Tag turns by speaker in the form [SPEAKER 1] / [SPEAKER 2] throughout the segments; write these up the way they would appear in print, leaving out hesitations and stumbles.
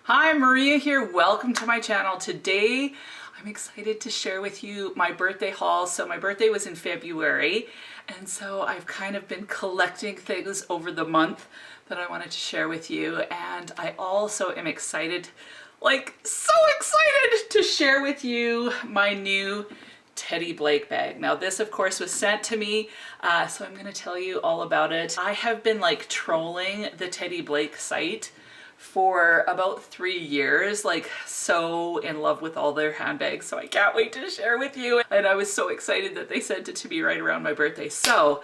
[SPEAKER 1] Hi, Maria here. Welcome to my channel. Today, I'm excited to share with you my birthday haul. So my birthday was in February, and so I've kind of been collecting things over the month that I wanted to share with you. And I also am excited, like so excited to share with you my new Teddy Blake bag. Now this of course was sent to me, so I'm going to tell you all about it. I have been like trolling the Teddy Blake site for about 3 years, like so in love with all their handbags, so I can't wait to share with you. And I was so excited that they sent it to me right around my birthday. So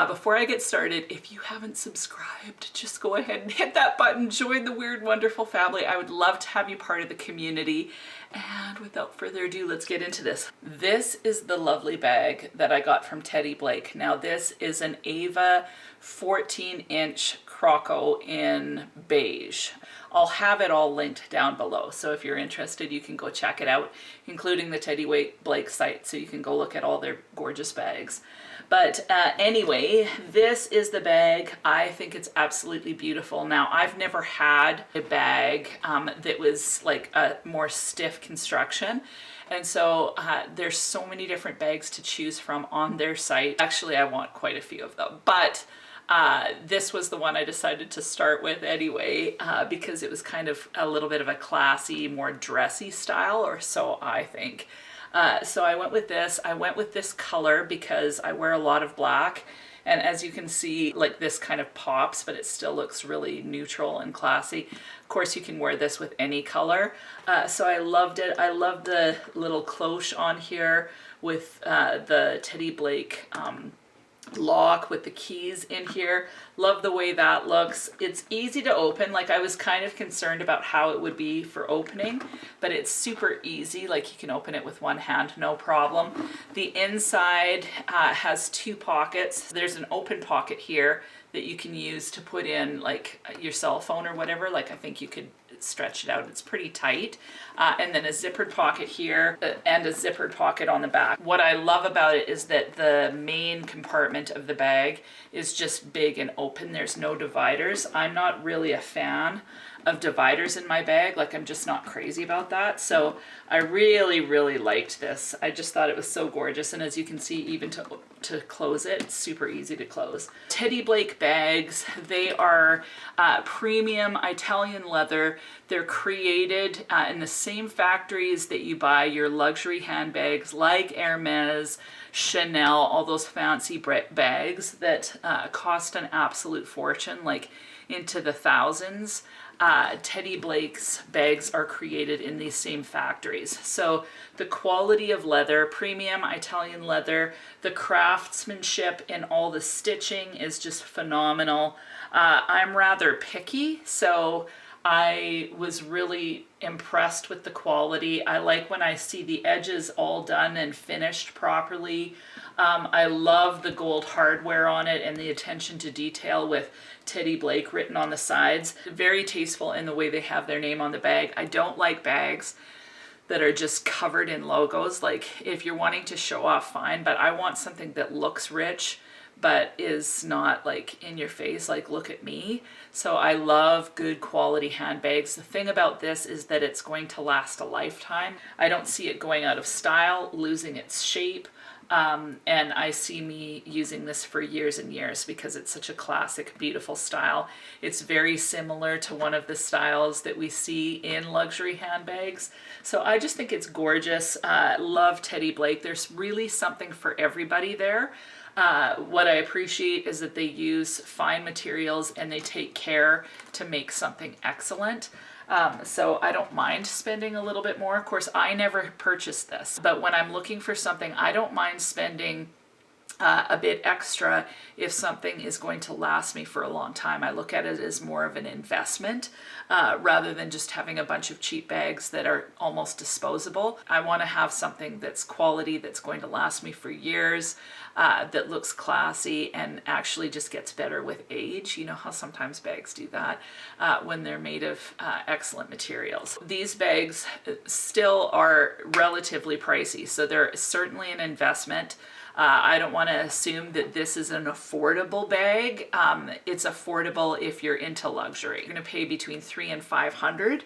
[SPEAKER 1] before I get started, if you haven't subscribed, just go ahead and hit that button, join the Weird Wonderful family. I would love to have you part of the community. And without further ado, let's get into this. This is the lovely bag that I got from Teddy Blake. Now this is an Ava 14-inch Croco in beige. I'll have it all linked down below, so if you're interested you can go check it out, including the Teddy Blake site, so you can go look at all their gorgeous bags. But anyway, this is the bag. I think it's absolutely beautiful. Now, I've never had a bag that was like a more stiff construction. And so there's so many different bags to choose from on their site. Actually, I want quite a few of them, but this was the one I decided to start with anyway, because it was kind of a little bit of a classy, more dressy style, or so I think. So I went with this. I went with this color because I wear a lot of black, and as you can see, like this kind of pops, but it still looks really neutral and classy. Of course, you can wear this with any color. So I loved it. I love the little cloche on here with the Teddy Blake lock with the keys in here. Love the way that looks. It's easy to open. Like, I was kind of concerned about how it would be for opening, but it's super easy. Like, you can open it with one hand, no problem. The inside has two pockets. There's an open pocket here that you can use to put in like your cell phone or whatever. Like, I think you could stretch it out. It's pretty tight. And then a zippered pocket here and a zippered pocket on the back. What I love about it is that the main compartment of the bag is just big and open. There's no dividers. I'm not really a fan of dividers in my bag. Like, I'm just not crazy about that. So I really, really liked this. I just thought it was so gorgeous. And as you can see, even to close it, it's super easy to close. Teddy Blake bags, they are premium Italian leather. They're created in the same factories that you buy your luxury handbags like Hermes, Chanel, all those fancy bags that cost an absolute fortune, like into the thousands. Teddy Blake's bags are created in these same factories. So the quality of leather, premium Italian leather, the craftsmanship and all the stitching is just phenomenal. I'm rather picky, so I was really impressed with the quality. I like when I see the edges all done and finished properly. I love the gold hardware on it and the attention to detail with Teddy Blake written on the sides. Very tasteful in the way they have their name on the bag. I don't like bags that are just covered in logos. Like, if you're wanting to show off, fine, but I want something that looks rich but is not like in your face, like look at me. So I love good quality handbags. The thing about this is that it's going to last a lifetime. I don't see it going out of style, losing its shape. And I see me using this for years and years because it's such a classic, beautiful style. It's very similar to one of the styles that we see in luxury handbags. So I just think it's gorgeous. Love Teddy Blake. There's really something for everybody there. What I appreciate is that they use fine materials and they take care to make something excellent. So I don't mind spending a little bit more. Of course, I never purchased this, but when I'm looking for something, I don't mind spending a bit extra if something is going to last me for a long time. I look at it as more of an investment rather than just having a bunch of cheap bags that are almost disposable. I want to have something that's quality, that's going to last me for years, that looks classy and actually just gets better with age. You know how sometimes bags do that when they're made of excellent materials. These bags still are relatively pricey, so they're certainly an investment. I don't want to assume that this is an affordable bag. It's affordable if you're into luxury. You're going to pay between $300 and $500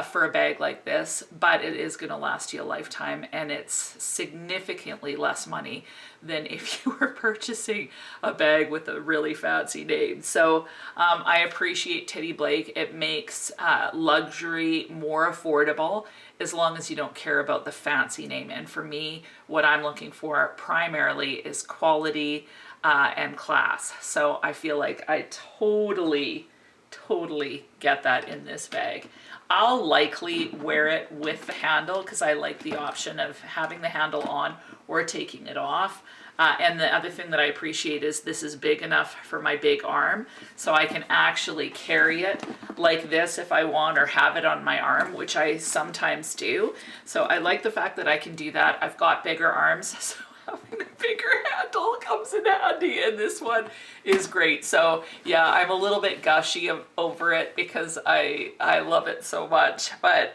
[SPEAKER 1] for a bag like this, but it is going to last you a lifetime, and it's significantly less money than if you were purchasing a bag with a really fancy name. So I appreciate Teddy Blake. It makes luxury more affordable as long as you don't care about the fancy name. And for me, what I'm looking for primarily is quality and class. So I feel like I totally get that in this bag. I'll likely wear it with the handle because I like the option of having the handle on or taking it off. And the other thing that I appreciate is this is big enough for my big arm, so I can actually carry it like this if I want, or have it on my arm, which I sometimes do. So I like the fact that I can do that. I've got bigger arms, so having a bigger handle comes in handy, and this one is great. So yeah, I'm a little bit gushy over it because I love it so much. But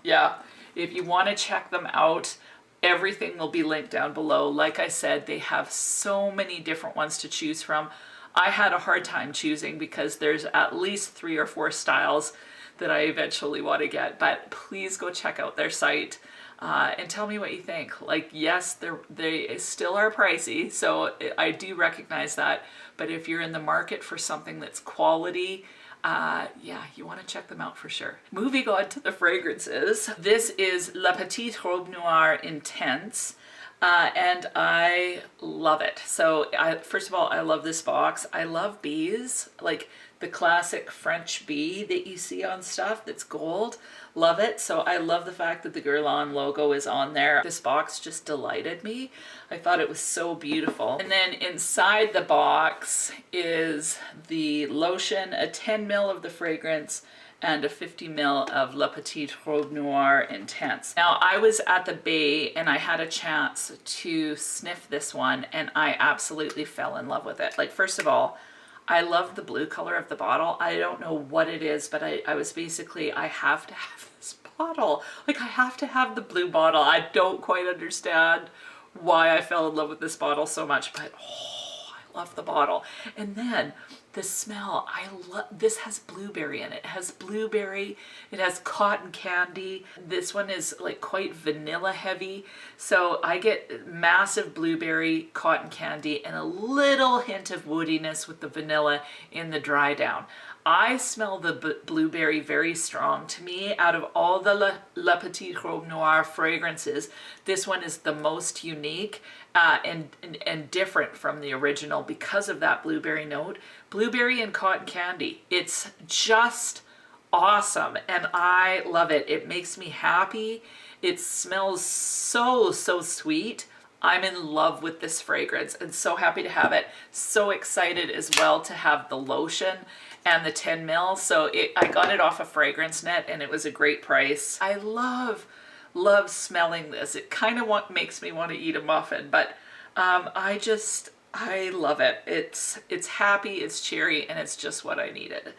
[SPEAKER 1] yeah, if you want to check them out, everything will be linked down below. Like I said, they have so many different ones to choose from. I had a hard time choosing because there's at least 3 or 4 styles that I eventually want to get, but please go check out their site. And tell me what you think. Like, yes, they still are pricey, so I do recognize that. But if you're in the market for something that's quality, yeah, you want to check them out for sure. Moving on to the fragrances. This is La Petite Robe Noire Intense. And I love it. So first of all, I love this box. I love bees, like the classic French bee that you see on stuff that's gold. Love it. So I love the fact that the Guerlain logo is on there. This box just delighted me. I thought it was so beautiful. And then inside the box is the lotion, a 10 ml of the fragrance, and a 50 ml of La Petite Robe Noire Intense. Now, I was at the Bay and I had a chance to sniff this one, and I absolutely fell in love with it. Like, first of all, I love the blue color of the bottle. I don't know what it is, but I was basically, I have to have this bottle. Like, I have to have the blue bottle. I don't quite understand why I fell in love with this bottle so much, but oh, I love the bottle. And then the smell, I love, this has blueberry in it. It has blueberry, it has cotton candy. This one is like quite vanilla heavy. So I get massive blueberry, cotton candy, and a little hint of woodiness with the vanilla in the dry down. I smell the blueberry very strong. To me, out of all the La Petite Robe Noire fragrances, this one is the most unique and different from the original because of that blueberry note. Blueberry and cotton candy. It's just awesome, and I love it. It makes me happy. It smells so sweet. I'm in love with this fragrance and so happy to have it. So excited as well to have the lotion and the 10 ml. So I got it off of FragranceNet and it was a great price. I love smelling this. It kind of makes me want to eat a muffin, but I love it. It's happy, it's cheery, and it's just what I needed.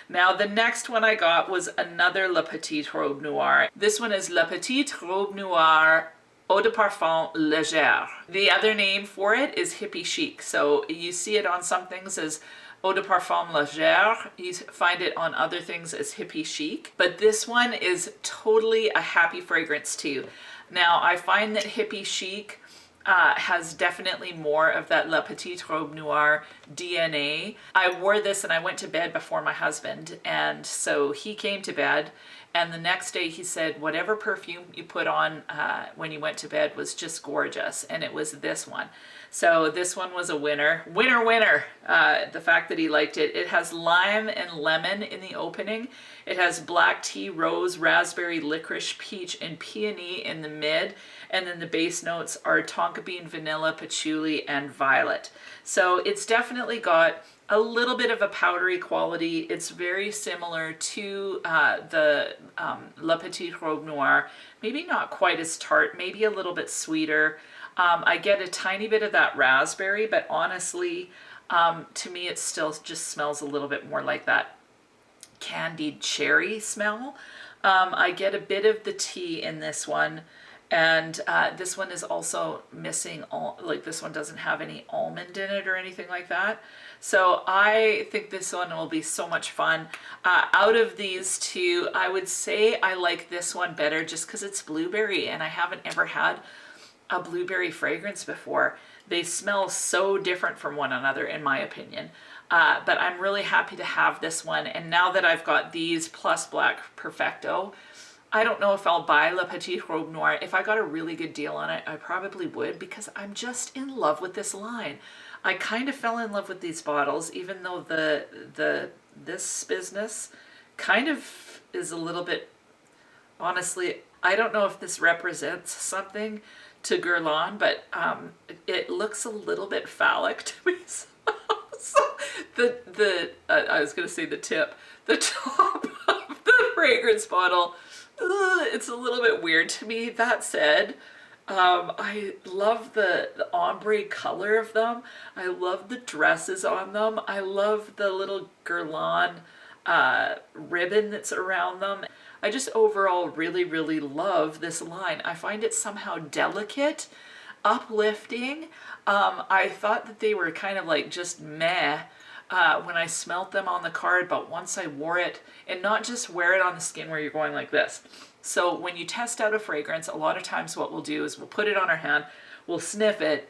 [SPEAKER 1] Now, the next one I got was another La Petite Robe Noire. This one is La Petite Robe Noire Eau de Parfum Légère. The other name for it is Hippie Chic. So you see it on some things as Eau de Parfum Légère. You find it on other things as Hippie Chic. But this one is totally a happy fragrance too. Now, I find that Hippie Chic has definitely more of that La Petite Robe Noire DNA. I wore this and I went to bed before my husband, and so he came to bed, and the next day he said whatever perfume you put on when you went to bed was just gorgeous, and it was this one. So this one was a winner. Winner! The fact that he liked it. It has lime and lemon in the opening. It has black tea, rose, raspberry, licorice, peach, and peony in the mid. And then the base notes are tonka bean, vanilla, patchouli, and violet. So it's definitely got a little bit of a powdery quality. It's very similar to the La Petite Robe Noire. Maybe not quite as tart, maybe a little bit sweeter. I get a tiny bit of that raspberry, but honestly, to me it still just smells a little bit more like that candied cherry smell. I get a bit of the tea in this one, And this one is also missing, like this one doesn't have any almond in it or anything like that. So I think this one will be so much fun. Out of these two, I would say I like this one better just because it's blueberry, and I haven't ever had a blueberry fragrance before. They smell so different from one another, in my opinion. But I'm really happy to have this one. And now that I've got these plus Black Perfecto, I don't know if I'll buy Le Petit Robe Noir. If I got a really good deal on it, I probably would, because I'm just in love with this line. I kind of fell in love with these bottles, even though this business kind of is a little bit, honestly, I don't know if this represents something to Guerlain, but it looks a little bit phallic to me. So I was going to say the top of the fragrance bottle, it's a little bit weird to me. That said, I love the ombre color of them. I love the dresses on them. I love the little Guerlain ribbon that's around them. I just overall really, really love this line. I find it somehow delicate, uplifting. I thought that they were kind of like just meh when I smelt them on the card, but once I wore it, and not just wear it on the skin where you're going like this. So when you test out a fragrance, a lot of times what we'll do is we'll put it on our hand, we'll sniff it,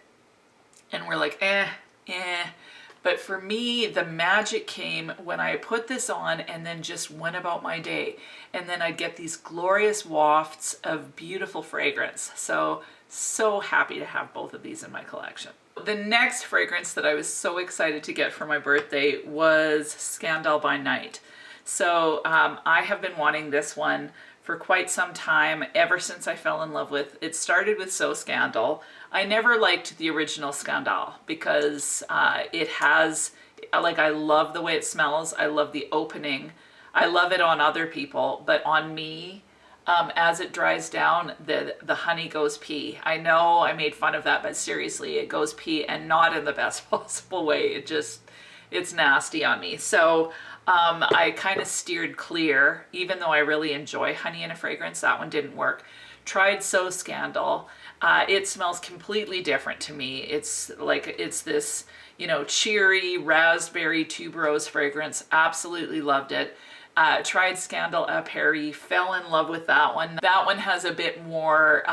[SPEAKER 1] and we're like, eh. But for me, the magic came when I put this on and then just went about my day. And then I'd get these glorious wafts of beautiful fragrance. So happy to have both of these in my collection. The next fragrance that I was so excited to get for my birthday was Scandal by Night. So I have been wanting this one for quite some time, ever since I fell in love with it. Started with So Scandal. I never liked the original Scandal because it has, like, I love the way it smells. I love the opening. I love it on other people, but on me, as it dries down, the honey goes pee. I know I made fun of that, but seriously, it goes pee, and not in the best possible way. It's nasty on me. So I kind of steered clear, even though I really enjoy honey in a fragrance. That one didn't work. Tried So Scandal. It smells completely different to me. It's this, cheery raspberry tuberose fragrance. Absolutely loved it. Tried Scandal à Paris, fell in love with that one. That one has a bit more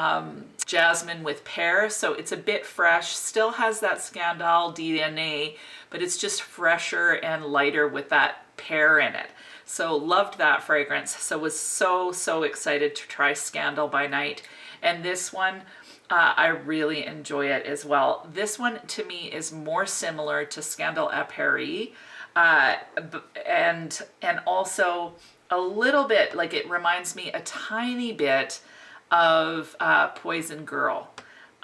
[SPEAKER 1] jasmine with pear, so it's a bit fresh. Still has that Scandal DNA, but it's just fresher and lighter with that pear in it. So loved that fragrance. So was so excited to try Scandal by Night. And this one, I really enjoy it as well. This one to me is more similar to Scandal à Paris. And also a little bit, like, it reminds me a tiny bit of Poison Girl.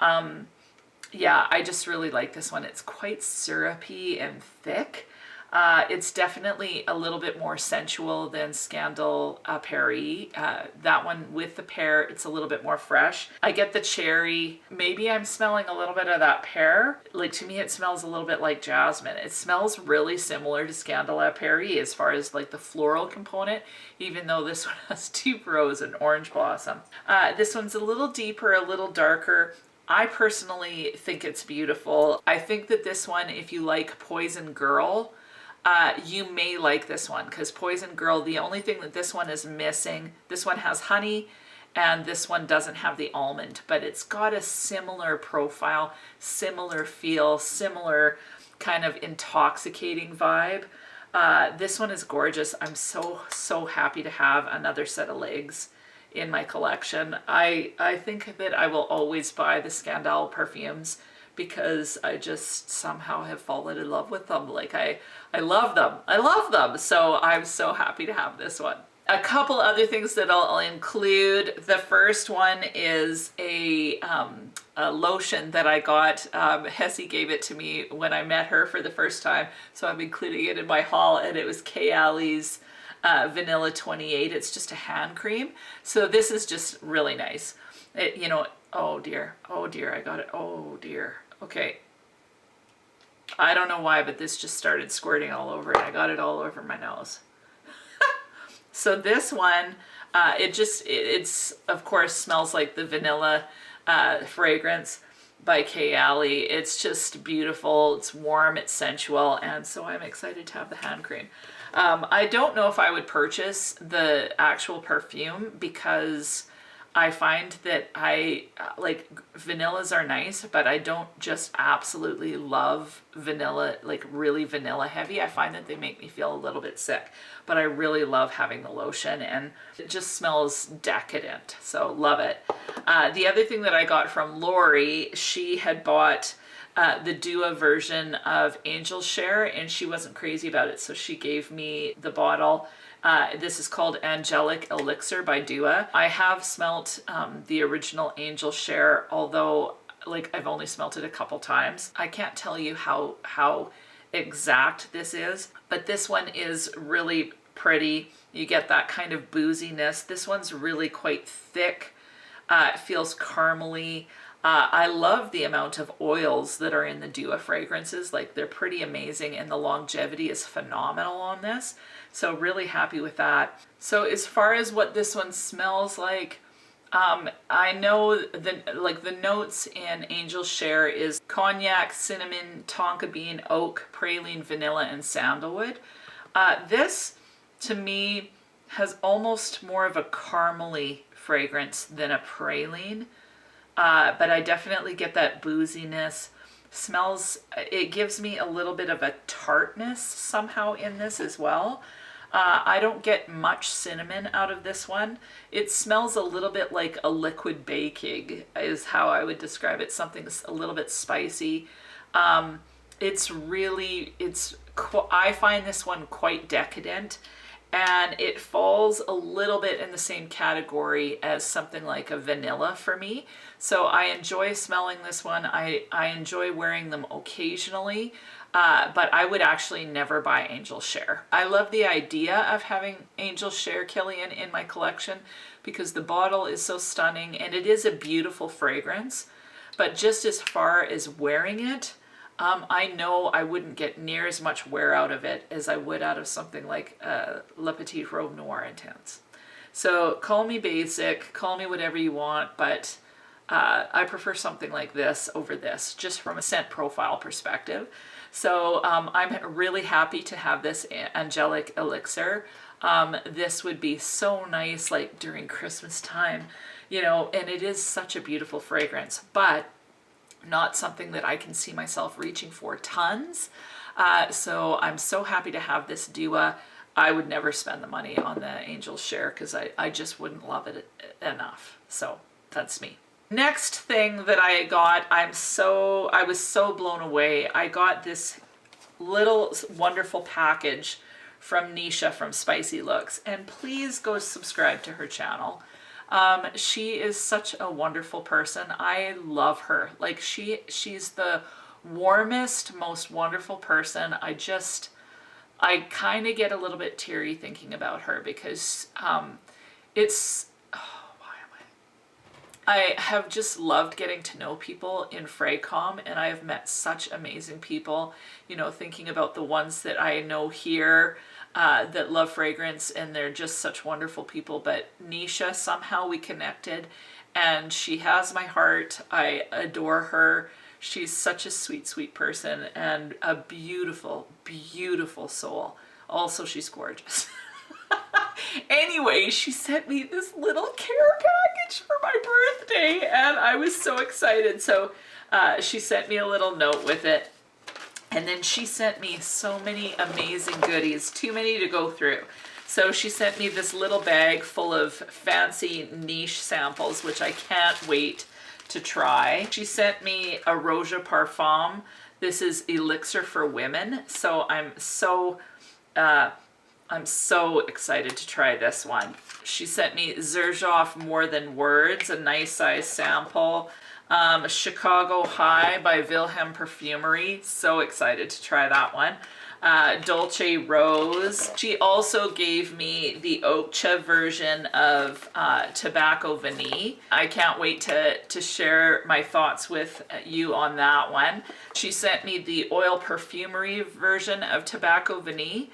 [SPEAKER 1] Yeah, I just really like this one. It's quite syrupy and thick. It's definitely a little bit more sensual than Scandal à Paris. That one with the pear, it's a little bit more fresh. I get the cherry. Maybe I'm smelling a little bit of that pear. Like, to me, it smells a little bit like jasmine. It smells really similar to Scandal à Paris as far as like the floral component, even though this one has tuberose and orange blossom. This one's a little deeper, a little darker. I personally think it's beautiful. I think that this one, if you like Poison Girl, you may like this one, because Poison Girl, the only thing that this one is missing, this one has honey and this one doesn't have the almond, but it's got a similar profile, similar feel, similar kind of intoxicating vibe. This one is gorgeous. I'm so happy to have another set of legs in my collection. I think that I will always buy the Scandal perfumes because I just somehow have fallen in love with them. Like, I love them. I love them. So I'm so happy to have this one. A couple other things that I'll include. The first one is a lotion that I got. Hessie gave it to me when I met her for the first time, so I'm including it in my haul, and it was KAYALI's Vanilla 28. It's just a hand cream. So this is just really nice. Oh dear, I got it. Oh dear. Okay. I don't know why, but this just started squirting all over it. I got it all over my nose. So this one, It's of course smells like the vanilla fragrance by KAYALI. It's just beautiful, it's warm, it's sensual, and so I'm excited to have the hand cream. I don't know if I would purchase the actual perfume because I find that like vanillas are nice, but I don't just absolutely love vanilla, like really vanilla heavy. I find that they make me feel a little bit sick, but I really love having the lotion and it just smells decadent. So love it. The other thing that I got from Lori, she had bought the Dua version of Angel Share and she wasn't crazy about it. So she gave me the bottle. This is called Angelic Elixir by Dua. I have smelt the original Angel Share, although like I've only smelt it a couple times. I can't tell you how exact this is, but this one is really pretty. You get that kind of booziness. This one's really quite thick. It feels caramely. I love the amount of oils that are in the Dua fragrances. Like they're pretty amazing and the longevity is phenomenal on this. So really happy with that. So as far as what this one smells like, I know the notes in Angel Share is cognac, cinnamon, tonka bean, oak, praline, vanilla, and sandalwood. This to me has almost more of a caramely fragrance than a praline. But I definitely get that booziness. Smells, it gives me a little bit of a tartness somehow in this as well. I don't get much cinnamon out of this one. It smells a little bit like a liquid baking is how I would describe it. Something a little bit spicy. I find this one quite decadent. And it falls a little bit in the same category as something like a vanilla for me. So I enjoy smelling this one. I enjoy wearing them occasionally, but I would actually never buy Angel Share. I love the idea of having Angel Share Killian in my collection because the bottle is so stunning and it is a beautiful fragrance. But just as far as wearing it, I know I wouldn't get near as much wear out of it as I would out of something like Le Petite Robe Noir Intense. So call me basic, call me whatever you want, but I prefer something like this over this, just from a scent profile perspective. So I'm really happy to have this Angelic Elixir. This would be so nice like during Christmas time, you know, and it is such a beautiful fragrance, but not something that I can see myself reaching for tons. So I'm so happy to have this Dua. I would never spend the money on the Angel Share because I just wouldn't love it enough. So that's me. Next thing that I got, I was so blown away. I got this little wonderful package from Nisha from Spicy Looks, and please go subscribe to her channel. She is such a wonderful person. I love her. Like she's the warmest, most wonderful person. I kind of get a little bit teary thinking about her because I have just loved getting to know people in Fragcom, and I have met such amazing people, you know, thinking about the ones that I know here that love fragrance, and they're just such wonderful people. But Nisha, somehow we connected, and she has my heart. I adore her. She's such a sweet, sweet person and a beautiful, beautiful soul. Also, she's gorgeous. Anyway, she sent me this little care package for my birthday, and I was so excited. So she sent me a little note with it. And then she sent me so many amazing goodies, too many to go through. So she sent me this little bag full of fancy niche samples, which I can't wait to try. She sent me a Rouge Parfum. This is Elixir for Women. So I'm so excited to try this one. She sent me Xerjoff More Than Words, a nice size sample. Chicago High by Wilhelm Perfumery. So excited to try that one. Dolce Rose. She also gave me the Ocha version of Tobacco Vanille. I can't wait to share my thoughts with you on that one. She sent me the Oil Perfumery version of Tobacco Vanille.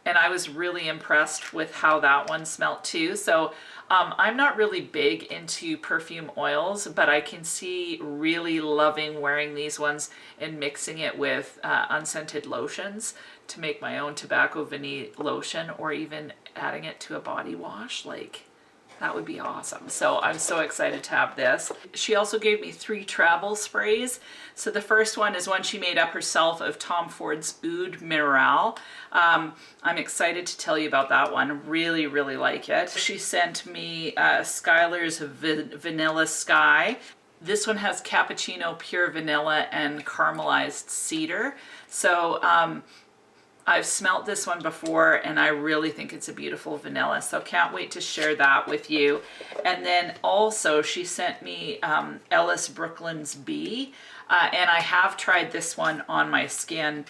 [SPEAKER 1] and I was really impressed with how that one smelled too. So I'm not really big into perfume oils, but I can see really loving wearing these ones and mixing it with unscented lotions to make my own tobacco vanille lotion, or even adding it to a body wash. Like, that would be awesome. So I'm so excited to have this. She also gave me 3 travel sprays. So the first one is one she made up herself of Tom Ford's Oud Mineral. I'm excited to tell you about that one. Really, really like it. She sent me Skylar's Vanilla Sky. This one has cappuccino, pure vanilla, and caramelized cedar. So I've smelt this one before, and I really think it's a beautiful vanilla, so can't wait to share that with you. And then also she sent me Ellis Brooklyn's Bee, and I have tried this one on my skin,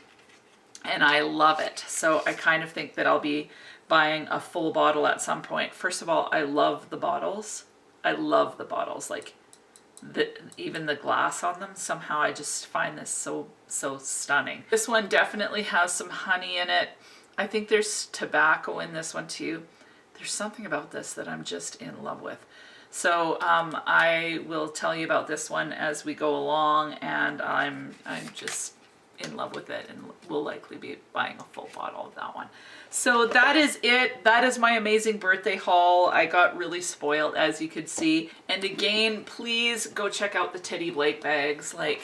[SPEAKER 1] and I love it. So I kind of think that I'll be buying a full bottle at some point. First of all, I love the bottles. I love the bottles. Like, even the glass on them, somehow I just find this so stunning. This one definitely has some honey in it. I think there's tobacco in this one too. There's something about this that I'm just in love with. So I will tell you about this one as we go along, and I'm just in love with it, and will likely be buying a full bottle of that one. So that is it. That is my amazing birthday haul. I got really spoiled, as you could see. And again, please go check out the Teddy Blake bags. Like,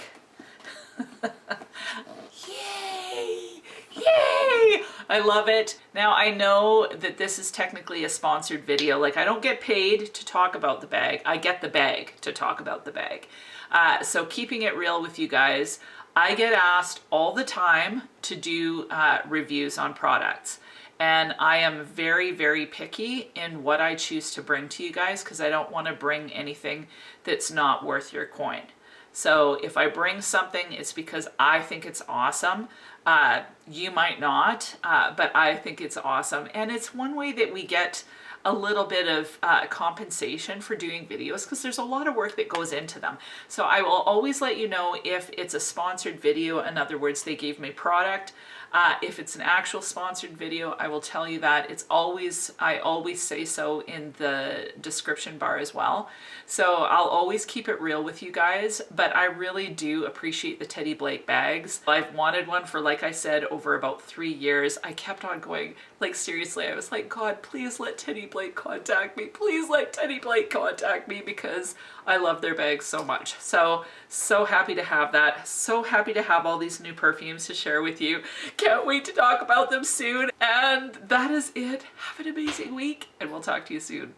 [SPEAKER 1] yay! Yay! I love it. Now, I know that this is technically a sponsored video. Like, I don't get paid to talk about the bag. I get the bag to talk about the bag. So keeping it real with you guys, I get asked all the time to do reviews on products. And I am very, very picky in what I choose to bring to you guys, because I don't want to bring anything that's not worth your coin. So if I bring something, it's because I think it's awesome. You might not, but I think it's awesome. And it's one way that we get a little bit of compensation for doing videos, because there's a lot of work that goes into them. So I will always let you know if it's a sponsored video. In other words, they gave me product. If it's an actual sponsored video, I will tell you that. I always say so in the description bar as well. So I'll always keep it real with you guys, but I really do appreciate the Teddy Blake bags. I've wanted one for, like I said, over about 3 years. I kept on going, like, seriously, I was like, God, please let Teddy Blake contact me. Please let Teddy Blake contact me, because I love their bags so much. So happy to have that. So happy to have all these new perfumes to share with you. Can't wait to talk about them soon. And that is it. Have an amazing week, and we'll talk to you soon.